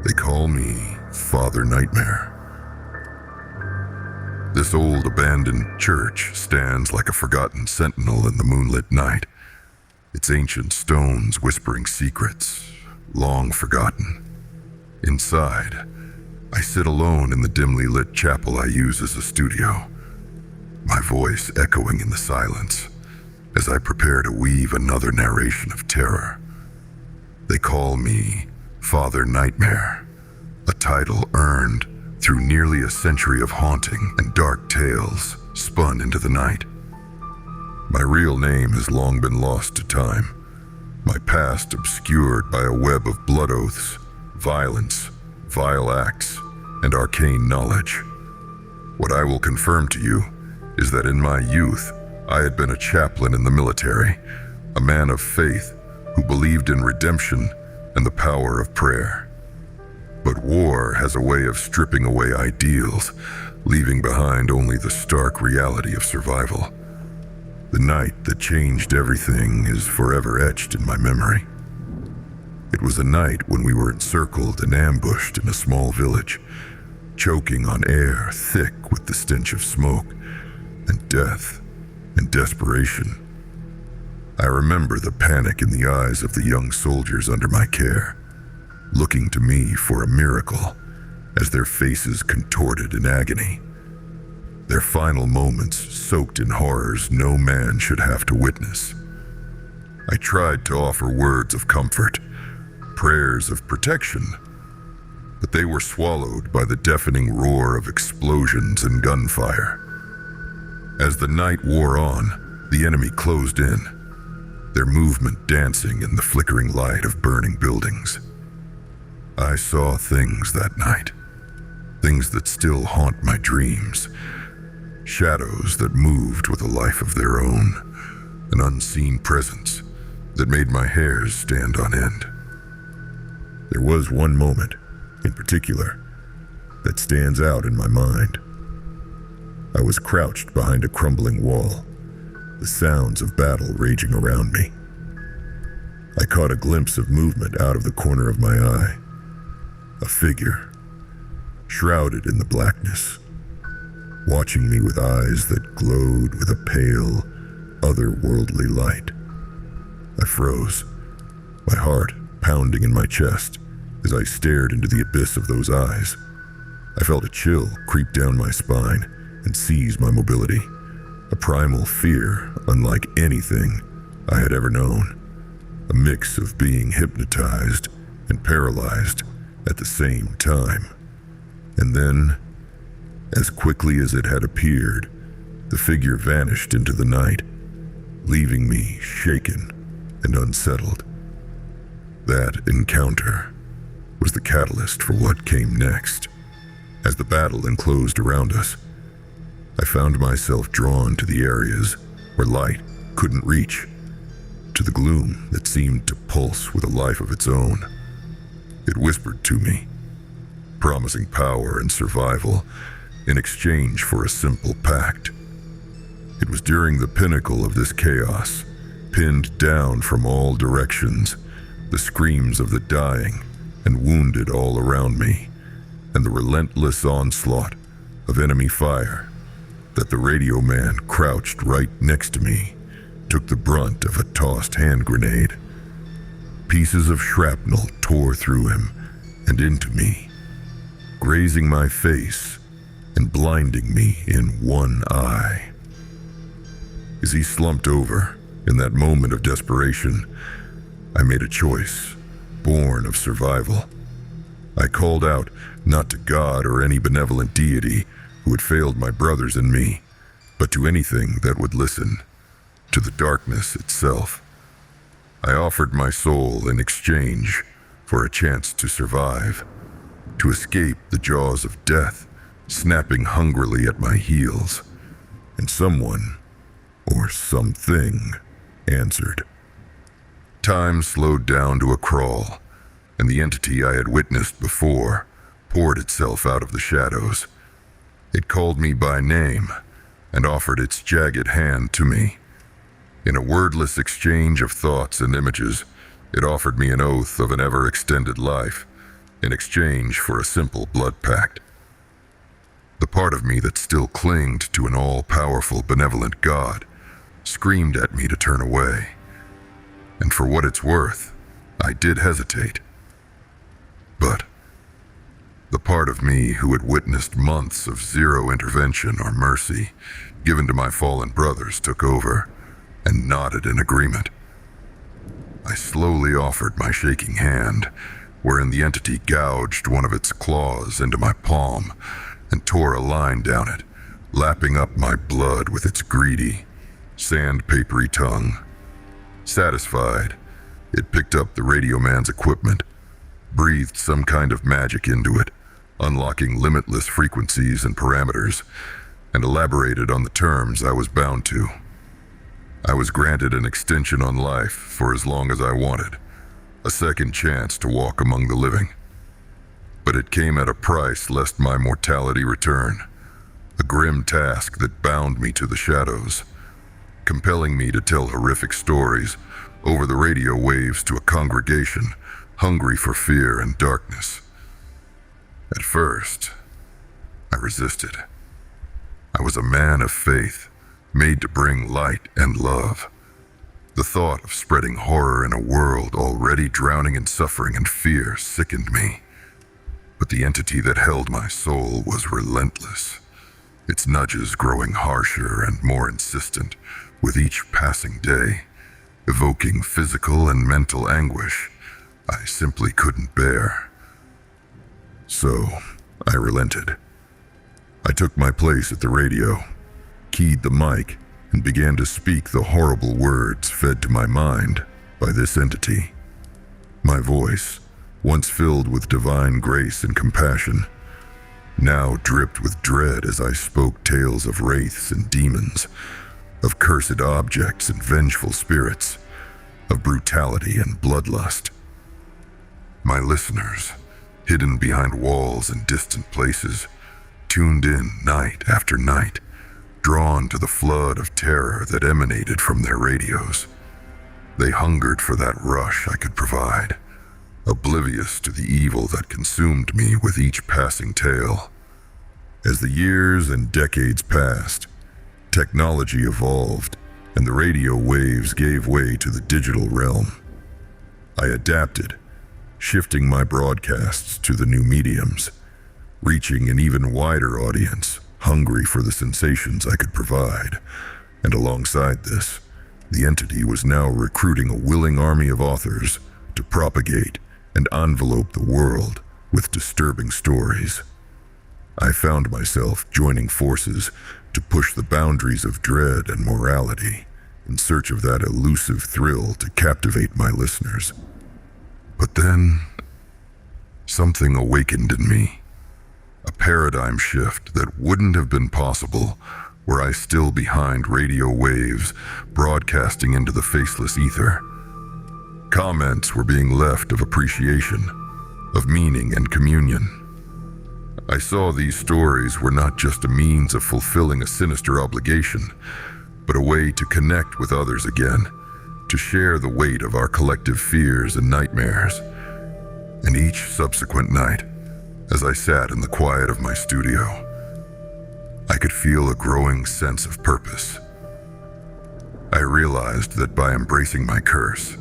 They call me Father Nightmare. This old abandoned church stands like a forgotten sentinel in the moonlit night, its ancient stones whispering secrets, long forgotten. Inside, I sit alone in the dimly lit chapel I use as a studio, my voice echoing in the silence as I prepare to weave another narration of terror. They call me Father Nightmare, a title earned through nearly a century of haunting and dark tales spun into the night. My real name has long been lost to time, my past obscured by a web of blood oaths, violence, vile acts, and arcane knowledge. What I will confirm to you is that in my youth, I had been a chaplain in the military, a man of faith who believed in redemption and the power of prayer. But war has a way of stripping away ideals, leaving behind only the stark reality of survival. The night that changed everything is forever etched in my memory. It was a night when we were encircled and ambushed in a small village, choking on air thick with the stench of smoke and death and desperation. I remember the panic in the eyes of the young soldiers under my care, looking to me for a miracle as their faces contorted in agony, their final moments soaked in horrors no man should have to witness. I tried to offer words of comfort, prayers of protection, but they were swallowed by the deafening roar of explosions and gunfire. As the night wore on, the enemy closed in, their movement dancing in the flickering light of burning buildings. I saw things that night, things that still haunt my dreams, shadows that moved with a life of their own, an unseen presence that made my hairs stand on end. There was one moment, in particular, that stands out in my mind. I was crouched behind a crumbling wall, the sounds of battle raging around me. I caught a glimpse of movement out of the corner of my eye. A figure, shrouded in the blackness, watching me with eyes that glowed with a pale, otherworldly light. I froze, my heart pounding in my chest as I stared into the abyss of those eyes. I felt a chill creep down my spine and seize my mobility, a primal fear unlike anything I had ever known, a mix of being hypnotized and paralyzed at the same time. And then, as quickly as it had appeared, the figure vanished into the night, leaving me shaken and unsettled. That encounter was the catalyst for what came next. As the battle enclosed around us, I found myself drawn to the areas where light couldn't reach, to the gloom that seemed to pulse with a life of its own. It whispered to me, promising power and survival in exchange for a simple pact. It was during the pinnacle of this chaos, pinned down from all directions, the screams of the dying and wounded all around me, and the relentless onslaught of enemy fire, that the radio man crouched right next to me took the brunt of a tossed hand grenade. Pieces of shrapnel tore through him and into me, grazing my face and blinding me in one eye. As he slumped over, in that moment of desperation, I made a choice, born of survival. I called out not to God or any benevolent deity who had failed my brothers and me, but to anything that would listen, to the darkness itself. I offered my soul in exchange for a chance to survive, to escape the jaws of death snapping hungrily at my heels. And someone, or something, answered. Time slowed down to a crawl, and the entity I had witnessed before poured itself out of the shadows. It called me by name and offered its jagged hand to me. In a wordless exchange of thoughts and images, it offered me an oath of an ever-extended life, in exchange for a simple blood pact. The part of me that still clinged to an all-powerful, benevolent God screamed at me to turn away. And for what it's worth, I did hesitate. But the part of me who had witnessed months of zero intervention or mercy given to my fallen brothers took over and nodded in agreement. I slowly offered my shaking hand, wherein the entity gouged one of its claws into my palm and tore a line down it, lapping up my blood with its greedy, sandpapery tongue. Satisfied, it picked up the radio man's equipment, breathed some kind of magic into it, unlocking limitless frequencies and parameters, and elaborated on the terms I was bound to. I was granted an extension on life for as long as I wanted, a second chance to walk among the living. But it came at a price lest my mortality return, a grim task that bound me to the shadows, compelling me to tell horrific stories over the radio waves to a congregation hungry for fear and darkness. At first, I resisted. I was a man of faith, made to bring light and love. The thought of spreading horror in a world already drowning in suffering and fear sickened me. But the entity that held my soul was relentless, its nudges growing harsher and more insistent with each passing day, evoking physical and mental anguish I simply couldn't bear. So, I relented. I took my place at the radio, keyed the mic, and began to speak the horrible words fed to my mind by this entity. My voice, once filled with divine grace and compassion, now dripped with dread as I spoke tales of wraiths and demons, of cursed objects and vengeful spirits, of brutality and bloodlust. My listeners, hidden behind walls and distant places, tuned in night after night, drawn to the flood of terror that emanated from their radios. They hungered for that rush I could provide, oblivious to the evil that consumed me with each passing tale. As the years and decades passed, technology evolved, and the radio waves gave way to the digital realm. I adapted, shifting my broadcasts to the new mediums, reaching an even wider audience, hungry for the sensations I could provide. And alongside this, the entity was now recruiting a willing army of authors to propagate and envelope the world with disturbing stories. I found myself joining forces to push the boundaries of dread and morality in search of that elusive thrill to captivate my listeners. But then, something awakened in me, a paradigm shift that wouldn't have been possible were I still behind radio waves broadcasting into the faceless ether. Comments were being left of appreciation, of meaning and communion. I saw these stories were not just a means of fulfilling a sinister obligation, but a way to connect with others again, to share the weight of our collective fears and nightmares. And each subsequent night, as I sat in the quiet of my studio, I could feel a growing sense of purpose. I realized that by embracing my curse,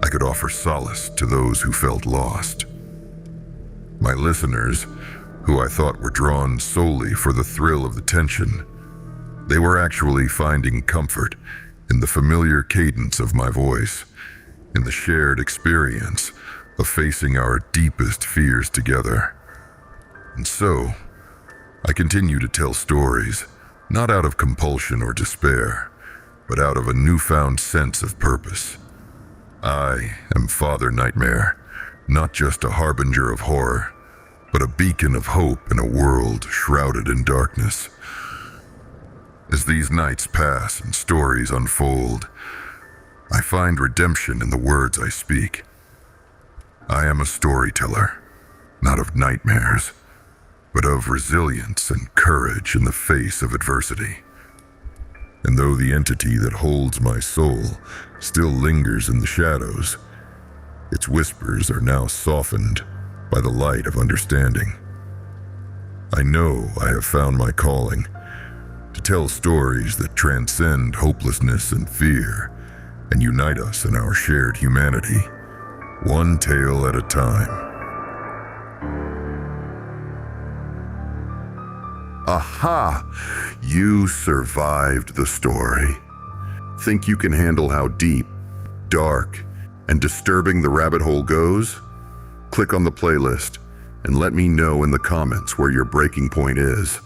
I could offer solace to those who felt lost. My listeners, who I thought were drawn solely for the thrill of the tension, they were actually finding comfort in the familiar cadence of my voice, in the shared experience of facing our deepest fears together. And so, I continue to tell stories, not out of compulsion or despair, but out of a newfound sense of purpose. I am Father Nightmare, not just a harbinger of horror, but a beacon of hope in a world shrouded in darkness. As these nights pass and stories unfold, I find redemption in the words I speak. I am a storyteller, not of nightmares, but of resilience and courage in the face of adversity. And though the entity that holds my soul still lingers in the shadows, its whispers are now softened by the light of understanding. I know I have found my calling, to tell stories that transcend hopelessness and fear and unite us in our shared humanity, one tale at a time. Aha! You survived the story. Think you can handle how deep, dark, and disturbing the rabbit hole goes? Click on the playlist and let me know in the comments where your breaking point is.